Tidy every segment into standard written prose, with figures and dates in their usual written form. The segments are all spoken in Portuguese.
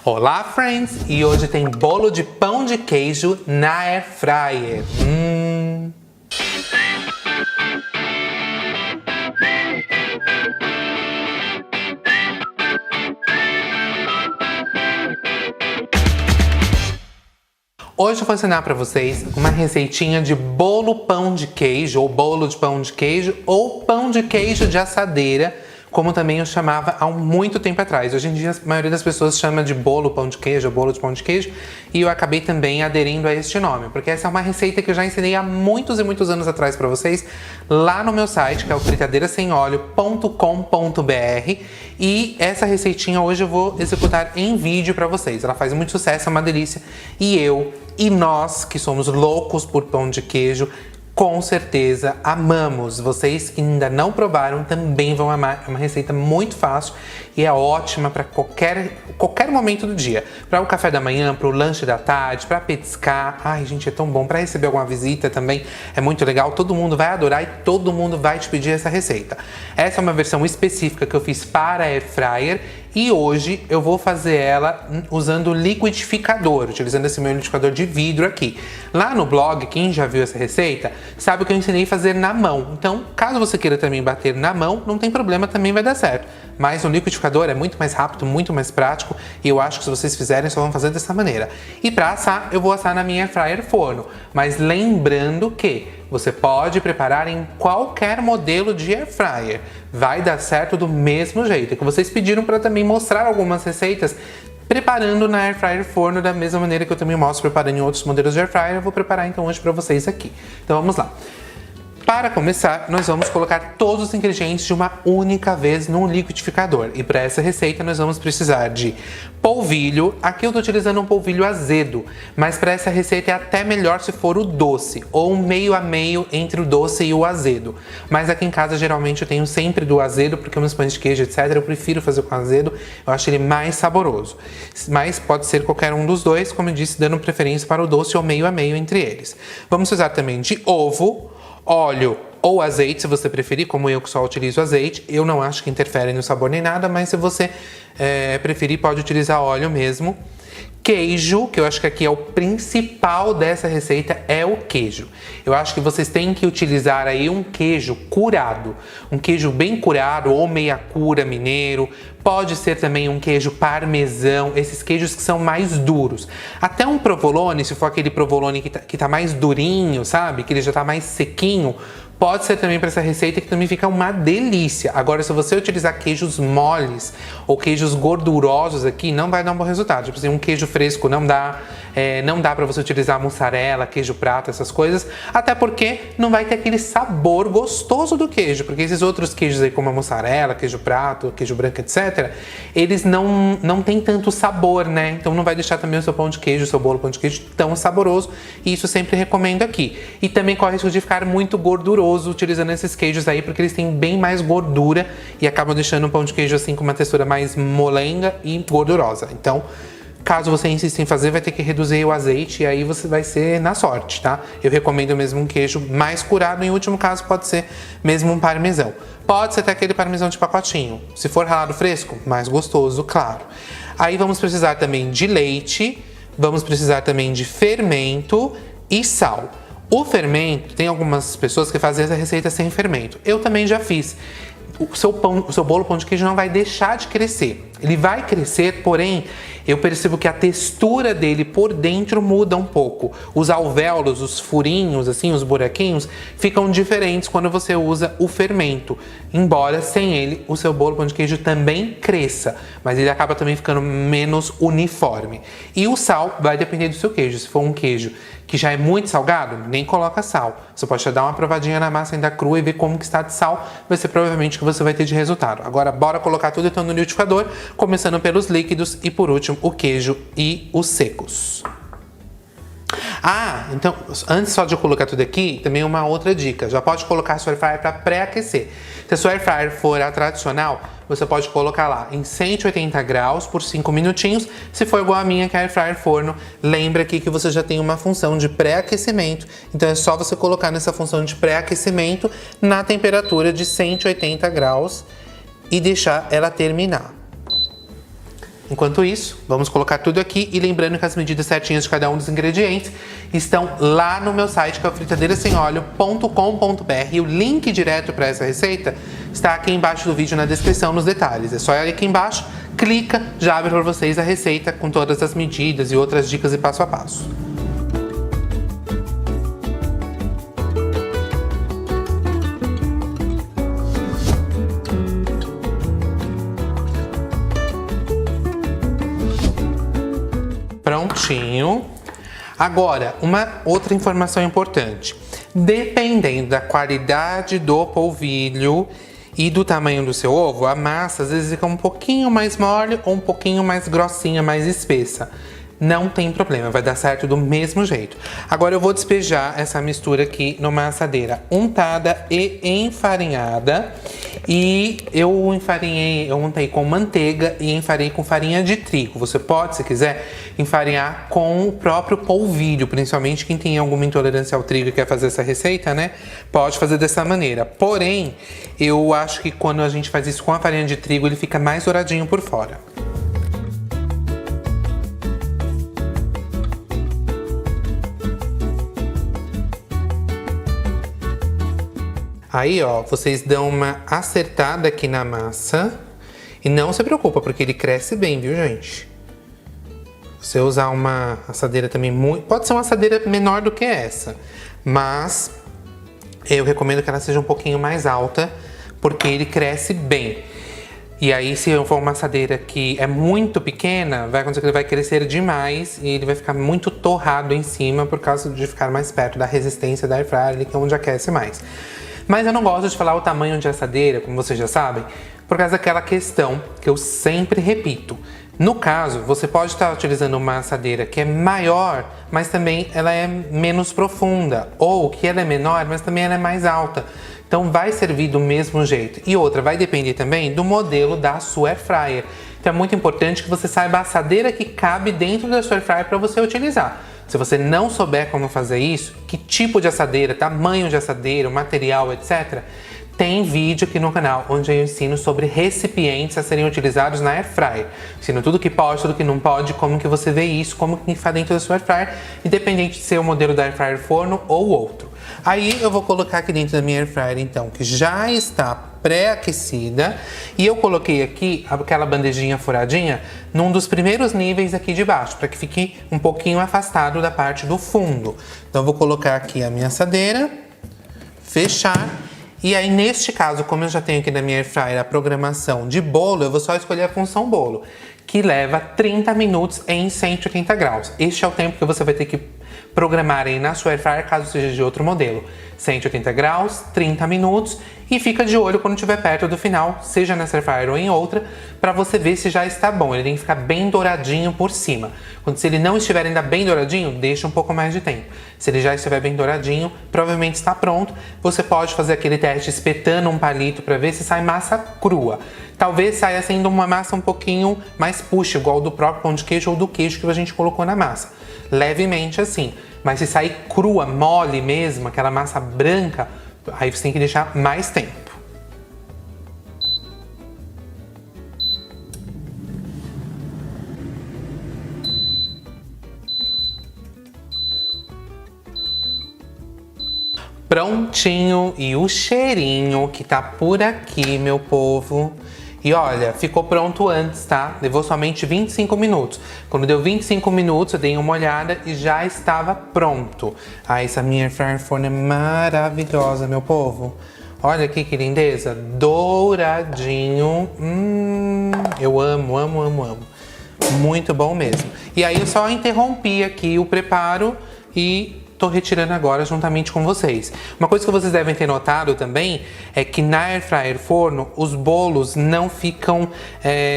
Olá, friends! E hoje tem bolo de pão de queijo na Air Fryer. Hoje eu vou ensinar para vocês uma receitinha de bolo pão de queijo, ou bolo de pão de queijo, ou pão de queijo de assadeira, como também eu chamava há muito tempo atrás. Hoje em dia a maioria das pessoas chama de bolo pão de queijo, ou bolo de pão de queijo, e eu acabei também aderindo a este nome, porque essa é uma receita que eu já ensinei há muitos e muitos anos atrás para vocês, lá no meu site, que é o fritadeirasemoleo.com.br, e essa receitinha hoje eu vou executar em vídeo para vocês. Ela faz muito sucesso, é uma delícia, e nós, que somos loucos por pão de queijo, com certeza amamos. Vocês que ainda não provaram também vão amar. É uma receita muito fácil e é ótima para qualquer momento do dia. Para o café da manhã, para o lanche da tarde, para petiscar. Ai, gente, é tão bom. Para receber alguma visita também é muito legal. Todo mundo vai adorar e todo mundo vai te pedir essa receita. Essa é uma versão específica que eu fiz para a Air Fryer. E hoje eu vou fazer ela usando o liquidificador, utilizando esse meu liquidificador de vidro aqui. Lá no blog, quem já viu essa receita, sabe que eu ensinei a fazer na mão. Então, caso você queira também bater na mão, não tem problema, também vai dar certo. Mas o liquidificador é muito mais rápido, muito mais prático, e eu acho que se vocês fizerem, só vão fazer dessa maneira. E para assar, eu vou assar na minha Air Fryer forno. Mas lembrando que você pode preparar em qualquer modelo de Air Fryer. Vai dar certo do mesmo jeito. Que vocês pediram para também mostrar algumas receitas preparando na Air Fryer forno da mesma maneira que eu também mostro preparando em outros modelos de Air Fryer. Eu vou preparar então hoje para vocês aqui. Então vamos lá. Para começar, nós vamos colocar todos os ingredientes de uma única vez no liquidificador. E para essa receita nós vamos precisar de polvilho. Aqui eu estou utilizando um polvilho azedo, mas para essa receita é até melhor se for o doce, ou um meio a meio entre o doce e o azedo. Mas aqui em casa geralmente eu tenho sempre do azedo, porque meus pães de queijo, etc, eu prefiro fazer com azedo, eu acho ele mais saboroso. Mas pode ser qualquer um dos dois, como eu disse, dando preferência para o doce ou meio a meio entre eles. Vamos precisar também de ovo, óleo ou azeite, se você preferir, como eu que só utilizo azeite. Eu não acho que interfere no sabor nem nada, mas se você preferir, pode utilizar óleo mesmo. Queijo, que eu acho que aqui é o principal dessa receita, é o queijo. Eu acho que vocês têm que utilizar aí um queijo curado, um queijo bem curado ou meia cura mineiro. Pode ser também um queijo parmesão, esses queijos que são mais duros. Até um provolone, se for aquele provolone que tá mais durinho, sabe? Que ele já tá mais sequinho, pode ser também para essa receita, que também fica uma delícia. Agora, se você utilizar queijos moles ou queijos gordurosos aqui, não vai dar um bom resultado. Tipo assim, um queijo fresco não dá. Não dá para você utilizar mussarela, queijo prato, essas coisas. Até porque não vai ter aquele sabor gostoso do queijo. Porque esses outros queijos aí, como a mussarela, queijo prato, queijo branco, etc., eles não tem tanto sabor, né? Então não vai deixar também o seu pão de queijo, o seu bolo pão de queijo tão saboroso. E isso eu sempre recomendo aqui. E também corre o risco de ficar muito gorduroso utilizando esses queijos aí, porque eles têm bem mais gordura e acabam deixando o pão de queijo assim com uma textura mais molenga e gordurosa. Então, caso você insista em fazer, vai ter que reduzir o azeite e aí você vai ser na sorte, tá? Eu recomendo mesmo um queijo mais curado, em último caso pode ser mesmo um parmesão. Pode ser até aquele parmesão de pacotinho. Se for ralado fresco, mais gostoso, claro. Aí vamos precisar também de leite, vamos precisar também de fermento e sal. O fermento, tem algumas pessoas que fazem essa receita sem fermento. Eu também já fiz. O seu bolo pão de queijo não vai deixar de crescer. Ele vai crescer, porém, eu percebo que a textura dele por dentro muda um pouco. Os alvéolos, os furinhos, assim, os buraquinhos, ficam diferentes quando você usa o fermento. Embora, sem ele, o seu bolo pão de queijo também cresça, mas ele acaba também ficando menos uniforme. E o sal vai depender do seu queijo. Se for um queijo que já é muito salgado, nem coloca sal. Você pode dar uma provadinha na massa ainda crua e ver como que está de sal, vai ser provavelmente o que você vai ter de resultado. Agora, bora colocar tudo então no liquidificador, começando pelos líquidos e por último o queijo e os secos. Ah, então, antes só de eu colocar tudo aqui, também uma outra dica. Já pode colocar a sua air fryer para pré-aquecer. Se a sua air fryer for a tradicional, você pode colocar lá em 180 graus por 5 minutinhos. Se for igual a minha, que é a air fryer forno, lembra aqui que você já tem uma função de pré-aquecimento. Então é só você colocar nessa função de pré-aquecimento na temperatura de 180 graus e deixar ela terminar. Enquanto isso, vamos colocar tudo aqui e lembrando que as medidas certinhas de cada um dos ingredientes estão lá no meu site, que é o fritadeirasemolio.com.br, e o link direto para essa receita está aqui embaixo do vídeo na descrição, nos detalhes. É só ir aqui embaixo, clica, já abre para vocês a receita com todas as medidas e outras dicas e passo a passo. Prontinho. Agora, uma outra informação importante. Dependendo da qualidade do polvilho e do tamanho do seu ovo, a massa às vezes fica um pouquinho mais mole ou um pouquinho mais grossinha, mais espessa. Não tem problema, vai dar certo do mesmo jeito. Agora eu vou despejar essa mistura aqui numa assadeira untada e enfarinhada. E eu untei com manteiga e enfarinhei com farinha de trigo. Você pode, se quiser, enfarinhar com o próprio polvilho, principalmente quem tem alguma intolerância ao trigo e quer fazer essa receita, né? Pode fazer dessa maneira. Porém, eu acho que quando a gente faz isso com a farinha de trigo, ele fica mais douradinho por fora. Aí, ó, vocês dão uma acertada aqui na massa e não se preocupa, porque ele cresce bem, viu, gente? Você usar uma assadeira também pode ser uma assadeira menor do que essa, mas eu recomendo que ela seja um pouquinho mais alta, porque ele cresce bem. E aí, se for uma assadeira que é muito pequena, vai acontecer que ele vai crescer demais e ele vai ficar muito torrado em cima por causa de ficar mais perto da resistência da air fryer, que é onde aquece mais. Mas eu não gosto de falar o tamanho de assadeira, como vocês já sabem, por causa daquela questão que eu sempre repito. No caso, você pode estar utilizando uma assadeira que é maior, mas também ela é menos profunda, ou que ela é menor, mas também ela é mais alta. Então vai servir do mesmo jeito. E outra, vai depender também do modelo da sua air fryer. Então é muito importante que você saiba a assadeira que cabe dentro da sua air fryer para você utilizar. Se você não souber como fazer isso, que tipo de assadeira, tamanho de assadeira, material, etc., tem vídeo aqui no canal onde eu ensino sobre recipientes a serem utilizados na air fryer. Ensino tudo que pode, tudo que não pode, como que você vê isso, como que faz dentro da sua air fryer, independente de ser o modelo da air fryer forno ou outro. Aí eu vou colocar aqui dentro da minha air fryer, então, que já está pré-aquecida, e eu coloquei aqui aquela bandejinha furadinha num dos primeiros níveis aqui de baixo, para que fique um pouquinho afastado da parte do fundo. Então eu vou colocar aqui a minha assadeira, fechar. E aí, neste caso, como eu já tenho aqui na minha air fryer a programação de bolo, eu vou só escolher a função bolo, que leva 30 minutos em 180 graus. Este é o tempo que você vai ter que programar aí na sua air fryer, caso seja de outro modelo. 180 graus, 30 minutos, e fica de olho quando estiver perto do final, seja nessa air fryer ou em outra, para você ver se já está bom. Ele tem que ficar bem douradinho por cima. Se ele não estiver ainda bem douradinho, deixa um pouco mais de tempo. Se ele já estiver bem douradinho, provavelmente está pronto. Você pode fazer aquele teste espetando um palito para ver se sai massa crua. Talvez saia sendo uma massa um pouquinho mais push, igual do próprio pão de queijo ou do queijo que a gente colocou na massa. Levemente assim. Mas se sair crua, mole mesmo, aquela massa branca, aí você tem que deixar mais tempo. Prontinho, e o cheirinho que tá por aqui, meu povo. E olha, ficou pronto antes, tá? Levou somente 25 minutos. Quando deu 25 minutos, eu dei uma olhada e já estava pronto. Ah, essa minha air fryer forno é maravilhosa, meu povo. Olha aqui que lindeza. Douradinho. Eu amo, amo, amo, amo. Muito bom mesmo. E aí eu só interrompi aqui o preparo e tô retirando agora juntamente com vocês. Uma coisa que vocês devem ter notado também é que na air fryer forno os bolos não ficam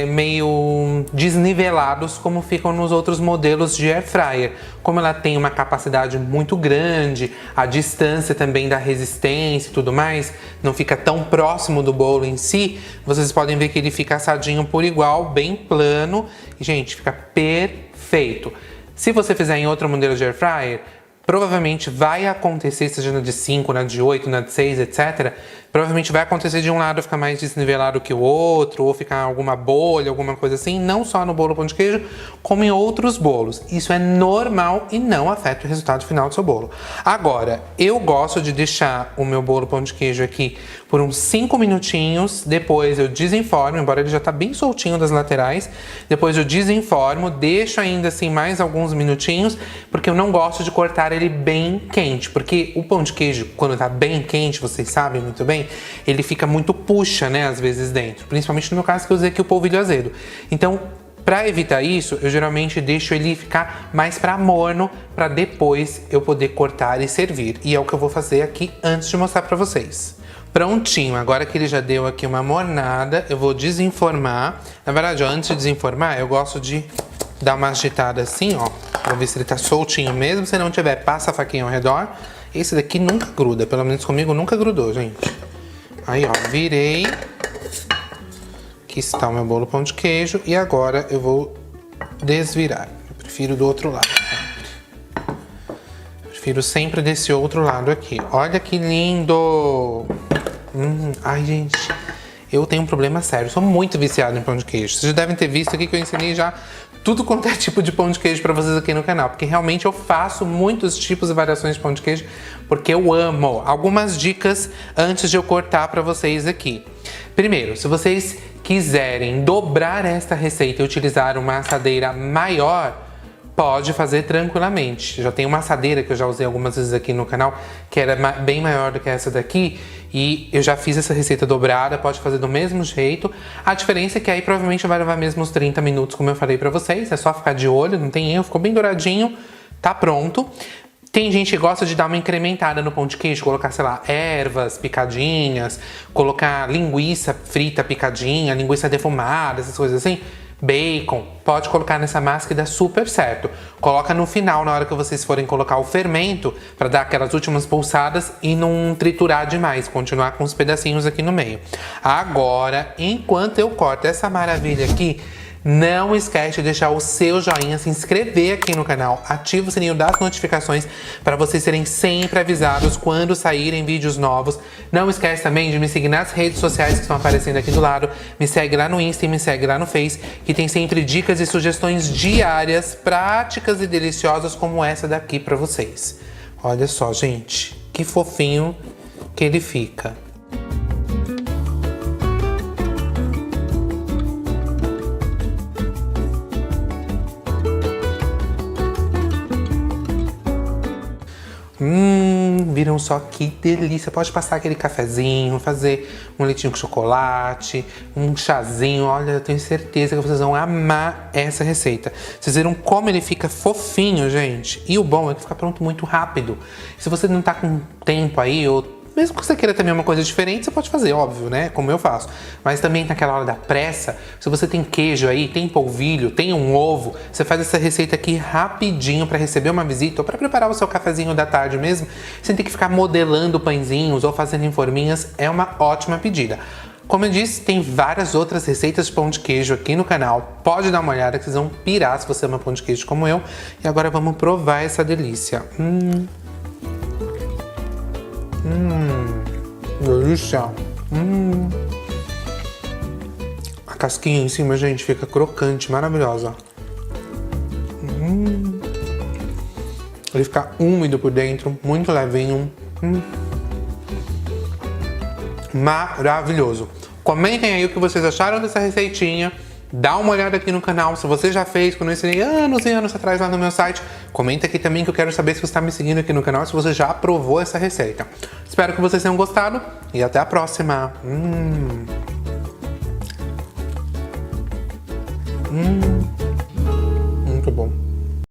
meio desnivelados como ficam nos outros modelos de air fryer. Como ela tem uma capacidade muito grande, a distância também da resistência e tudo mais não fica tão próximo do bolo em si, vocês podem ver que ele fica assadinho por igual, bem plano, e gente, fica perfeito. Se você fizer em outro modelo de air fryer, provavelmente vai acontecer, seja na de 5, na de 8, na de 6, etc., Provavelmente vai acontecer de um lado ficar mais desnivelado que o outro, ou ficar alguma bolha, alguma coisa assim, não só no bolo pão de queijo, como em outros bolos. Isso é normal e não afeta o resultado final do seu bolo. Agora, eu gosto de deixar o meu bolo pão de queijo aqui por uns 5 minutinhos, depois eu desenformo, embora ele já tá bem soltinho das laterais, depois eu desenformo, deixo ainda assim mais alguns minutinhos, porque eu não gosto de cortar ele bem quente, porque o pão de queijo, quando tá bem quente, vocês sabem muito bem, ele fica muito puxa, né, às vezes dentro, principalmente no meu caso que eu usei aqui o polvilho azedo. Então, para evitar isso, eu geralmente deixo ele ficar mais para morno, para depois eu poder cortar e servir. E é o que eu vou fazer aqui antes de mostrar para vocês. Prontinho, agora que ele já deu aqui uma mornada, eu vou desenformar. Na verdade, antes de desenformar, eu gosto de dar uma agitada assim, ó, pra ver se ele tá soltinho mesmo. Se não tiver, passa a faquinha ao redor. Esse daqui nunca gruda, pelo menos comigo nunca grudou, gente. Aí, ó, virei. Aqui está o meu bolo pão de queijo e agora eu vou desvirar. Eu prefiro do outro lado. Tá? Prefiro sempre desse outro lado aqui. Olha que lindo! Ai, gente, eu tenho um problema sério. Eu sou muito viciado em pão de queijo. Vocês já devem ter visto aqui que eu ensinei já tudo quanto é tipo de pão de queijo pra vocês aqui no canal. Porque realmente eu faço muitos tipos e variações de pão de queijo porque eu amo. Algumas dicas antes de eu cortar pra vocês aqui. Primeiro, se vocês quiserem dobrar esta receita e utilizar uma assadeira maior, pode fazer tranquilamente. Já tem uma assadeira que eu já usei algumas vezes aqui no canal, que era bem maior do que essa daqui, e eu já fiz essa receita dobrada, pode fazer do mesmo jeito. A diferença é que aí provavelmente vai levar mesmo uns 30 minutos, como eu falei pra vocês, é só ficar de olho, não tem erro, ficou bem douradinho, tá pronto. Tem gente que gosta de dar uma incrementada no pão de queijo, colocar, sei lá, ervas picadinhas, colocar linguiça frita picadinha, linguiça defumada, essas coisas assim. Bacon, pode colocar nessa massa e dá super certo. Coloca no final, na hora que vocês forem colocar o fermento, para dar aquelas últimas pulsadas e não triturar demais, continuar com os pedacinhos aqui no meio. Agora, enquanto eu corto essa maravilha aqui, não esquece de deixar o seu joinha, se inscrever aqui no canal, ativa o sininho das notificações para vocês serem sempre avisados quando saírem vídeos novos. Não esquece também de me seguir nas redes sociais que estão aparecendo aqui do lado. Me segue lá no Insta e me segue lá no Face, que tem sempre dicas e sugestões diárias, práticas e deliciosas como essa daqui para vocês. Olha só, gente, que fofinho que ele fica. Viram só que delícia. Pode passar aquele cafezinho, fazer um leitinho com chocolate, um chazinho. Olha, eu tenho certeza que vocês vão amar essa receita. Vocês viram como ele fica fofinho, gente? E o bom é que fica pronto muito rápido. Se você não tá com tempo aí, ou mesmo que você queira também uma coisa diferente, você pode fazer, óbvio, né? Como eu faço. Mas também naquela hora da pressa, se você tem queijo aí, tem polvilho, tem um ovo, você faz essa receita aqui rapidinho para receber uma visita ou para preparar o seu cafezinho da tarde mesmo, sem ter que ficar modelando pãezinhos ou fazendo em forminhas, é uma ótima pedida. Como eu disse, tem várias outras receitas de pão de queijo aqui no canal. Pode dar uma olhada que vocês vão pirar se você ama pão de queijo como eu. E agora vamos provar essa delícia. Delícia. A casquinha em cima, gente, fica crocante, maravilhosa. Ele fica úmido por dentro, muito levinho. Maravilhoso. Comentem aí o que vocês acharam dessa receitinha. Dá uma olhada aqui no canal, se você já fez, quando eu ensinei anos e anos atrás lá no meu site. Comenta aqui também que eu quero saber se você está me seguindo aqui no canal, se você já aprovou essa receita. Espero que vocês tenham gostado e até a próxima.